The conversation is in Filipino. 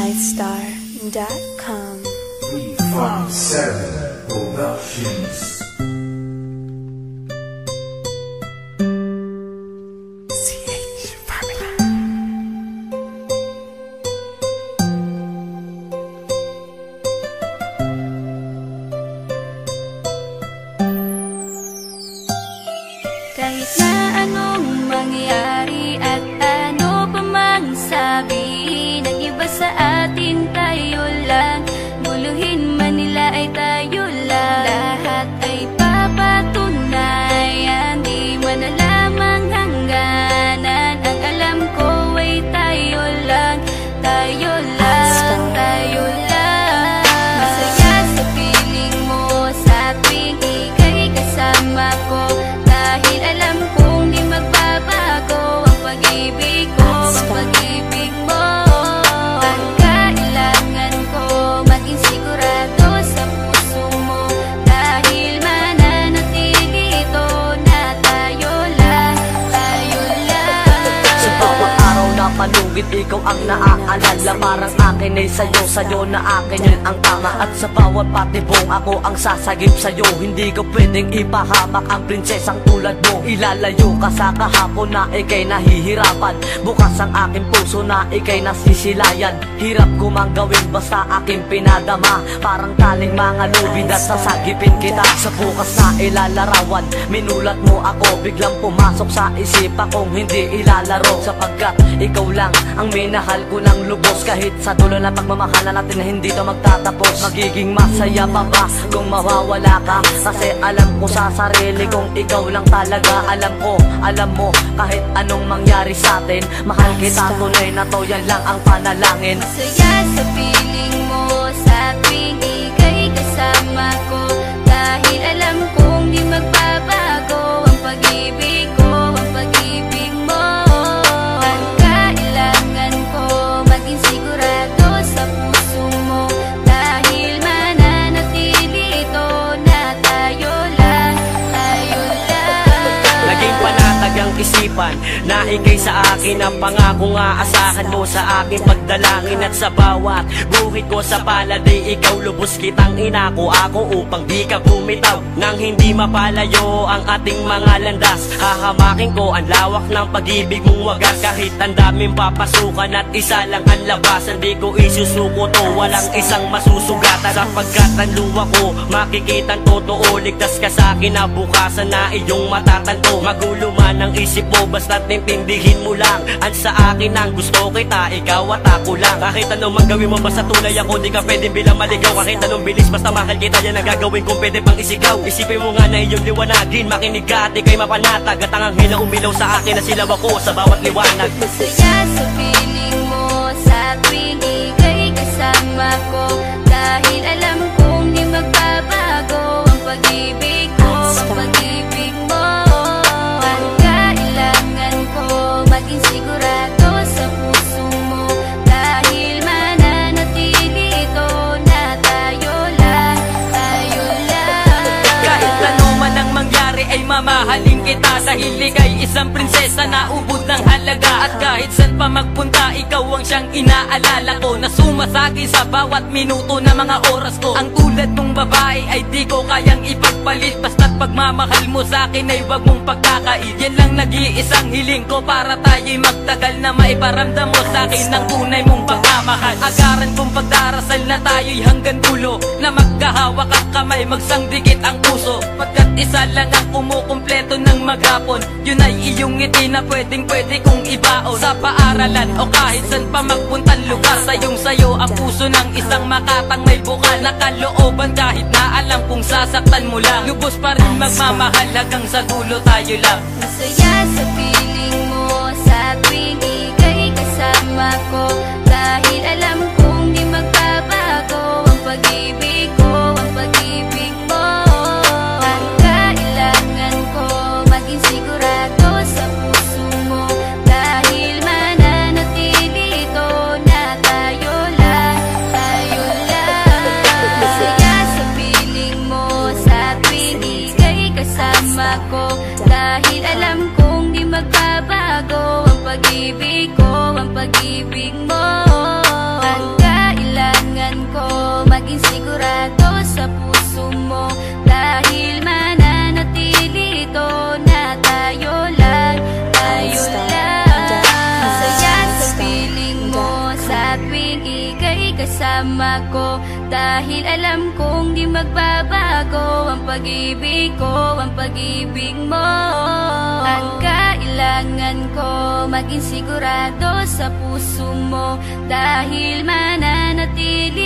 iStar.com. 357 Productions. Kahit na anong mangyari at ano pa mang sabihin ng iba sa atin, tayo lang. Guluhin man nila ay tayo lang. Lahat ay papatunayan, di man alamang hangganan. Ang alam ko ay tayo lang, tayo lang, tayo lang. Masaya sa piling mo sa tuwing ika'y kasama ko, dahil alam kong di magbabago ang pag-ibig ko, ang pag-ibig mo. Ang kailangan ko maging sigurado sa puso mo, dahil mananatili ito na tayo lang, tayo lang. Sa bawat araw na panugit, ikaw ang naaalala. Parang akin ay sa'yo, sa'yo na akin yun ang tama. At sa bawat patibong, ako ang sasagip sa'yo. Hindi ko pwedeng ipahamak ang prinsesang tulad mo. Ilalayo ka sa kahapon na ikay nahihirapan. Bukas ang aking puso na ikay nasisilayan. Hirap ko mang gawin basta aking pinadama. Parang taling mga lubid at sasagipin kita. Sa bukas na ilalarawan, minulat mo ako. Biglang pumasok sa isipa kong hindi ilalaro. Sapagkat ikaw lang ang minahal ko ng lubos. Kahit sa dulo na pagmamahalan natin na hindi to magtatapos. Magiging masaya pa ba kung mawawala ka? Kasi alam ko sa sarili kong ikaw lang talaga. Alam mo, kahit anong mangyari sa atin, mahal kita tunay na to, yan lang ang panalangin. Masaya sa piling mo sa tuwing ika'y kasama ko, dahil alam kong di magbabago ang pag-ibig ko, ang pag-ibig mo. Ang kailangan ko maging sigurado sa puso mo, dahil mananatili ito na tayo lang, tayo lang. Naging panatag ang isipan na ikay sa akin ang pangako nga asahan mo sa aking pagdalangin. At sa bawat buhit ko sa palad ay ikaw lubos kitang inako ako upang di ka bumitaw. Nang hindi mapalayo ang ating mga landas, hahamakin ko ang lawak ng pag-ibig mong wagas. Kahit ang daming papasukan at isa lang ang labasan, di ko isusuko to, walang isang masusugatan. Sapagkat ang luwa ko makikitang totoo, ligtas ka sa akin na bukasan na iyong matatanto. Magulo man ang isip mo, basta't intindihin mo lang ang sa akin ang gusto kita, ikaw at ako lang. Kahit anong mang gawin mo, basta tunay ako, di ka pwedeng bilang maligaw. Kahit anong bilis, basta mahal kita, yan ang gagawin kung pwede pang isigaw. Isipin mo nga na iyong liwanagin, makinig ka at ikay mapanatag. At ang anghel na umilaw sa akin na silaw ako sa bawat liwanag. Masaya sa piling mo sa tuwing ika'y kasama ko, dahil alam kong di magbabago ang pag-ibig ko, ang pag-ibig mo. Ang kailangan ko maging sigurado sa puso mo, dahil mananatili ito na tayo lang, tayo lang. Kahit ano man ang mangyari ay mamahalin kita, dahil ika'y isang prinsesa na ubod ng halaga. At kahit saan pa magpunta, ikaw ang siyang inaalala ko, na sumasagi sa bawat minuto na mga oras ko. Ang tulad mong babae ay di ko kayang ipagpalit, basta't pagmamahal mo sa akin ay wag mong pagkakait. Yan lang nag-iisang hiling ko para tayo'y magtagal, na maiparamdam mo sa akin ang tunay mong pagmamahal. Agaran kong pagdarasal na tayo'y hanggang dulo, na magkahawak ang kamay, magsangdikit ang puso. Pagkat isa lang ang kumukumpleto ng maghapon, yun ay iyong ngiti na pwedeng kong ibaon. Sa paaralan o kahit saan pa magpuntang lugar, sayong sayo ang puso ng isang makatang may bukal na kalooban. Kahit na alam kung sasaktan mo lang, lubos pa rin magmamahal hanggang sa dulo tayo lang. Masaya sa piling mo sa tuwing ika'y kasama ko, dahil alam kong di magbabago ang pag-ibig ko, ang pag-ibig mo. Ang kailangan ko maging sigurado sa puso mo, dahil mananatili ito na tayo lang, tayo lang. Masaya sa piling mo sa tuwing ika'y kasama ko, dahil alam kong di magbabago ang pag-ibig ko, ang pag-ibig mo. Ang kasama ko. Dahil alam kong di magbabago ang pag-ibig ko, ang pag-ibig mo. Ang kailangan ko, maging sigurado sa puso mo. Dahil mananatili